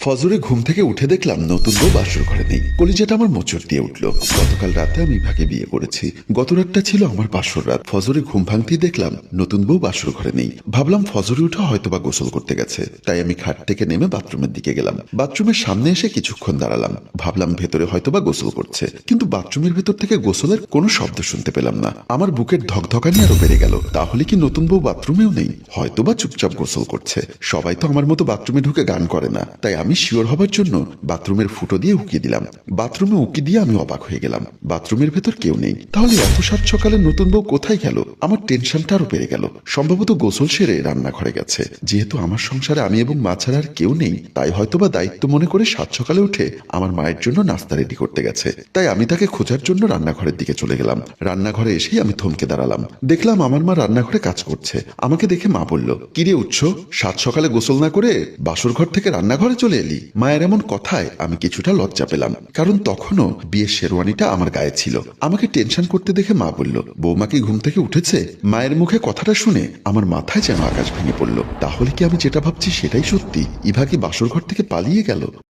ফজরে ঘুম থেকে উঠে দেখলাম নতুন বউ বাসর ঘরে নেই। কলিজাটা আমার মোচড় দিয়ে উঠল। গতকাল রাতে আমি ইভাকে বিয়ে করেছি। গত রাতটা ছিল আমার বাসর রাত। ফজরে ঘুম ভাঙতেই দেখলাম নতুন বউ বাসর ঘরে নেই। ভাবলাম ফজরে উঠে হয়তোবা গোসল করতে গেছে, তাই আমি খাট থেকে নেমে বাথরুমের দিকে গেলাম। বাথরুমের সামনে এসে কিছুক্ষণ দাঁড়ালাম, ভাবলাম ভেতরে হয়তোবা গোসল করছে, কিন্তু বাথরুমের ভেতর থেকে গোসলের কোনো শব্দ শুনতে পেলাম না। আমার বুকের ধকধকানি আরো বেড়ে গেল। তাহলে কি নতুন বউ বাথরুমেও নেই? হয়তোবা চুপচাপ গোসল করছে। সবাই তো আমার মতো বাথরুমে ঢুকে গান করে না, তাই আমি শিওর হবার জন্য বাথরুমের ফুটো দিয়ে উকি দিলাম। বাথরুমে উকি দিয়ে আমি অবাক হয়ে গেলাম, বাথরুমের ভেতর কেউ নেই। তাহলে এত সাত সকালে নতুন বউ কোথায় গেল? আমার টেনশনটা আরো বেড়ে গেল। সম্ভবত গোসল সেরে রান্নাঘরে গেছে। যেহেতু আমার সংসারে আমি এবং মা ছাড়া আর কেউ নেই, তাই হয়তোবা দায়িত্ব মনে করে সাত সকালে উঠে আমার মায়ের জন্য নাস্তা রেডি করতে গেছে। তাই আমি তাকে খোঁজার জন্য রান্নাঘরের দিকে চলে গেলাম। রান্নাঘরে এসেই আমি থমকে দাঁড়ালাম। দেখলাম আমার মা রান্নাঘরে কাজ করছে। আমাকে দেখে মা বলল, কিরে উৎস, সাত সকালে গোসল না করে বাসর ঘর থেকে রান্নাঘরে চলে এলি? মায়ের এমন কথায় আমি কিছুটা লজ্জা পেলাম, কারণ তখনও বিয়ের শেরওয়ানিটা আমার গায়ে ছিল। আমাকে টেনশন করতে দেখে মা বলল, বৌমা কি ঘুম থেকে উঠেছে? মায়ের মুখে কথাটা শুনে আমার মাথায় যেন আকাশ ভেঙে পড়ল। তাহলে কি আমি যেটা ভাবছি সেটাই সত্যি? ইভা কি বাসর ঘর থেকে পালিয়ে গেল?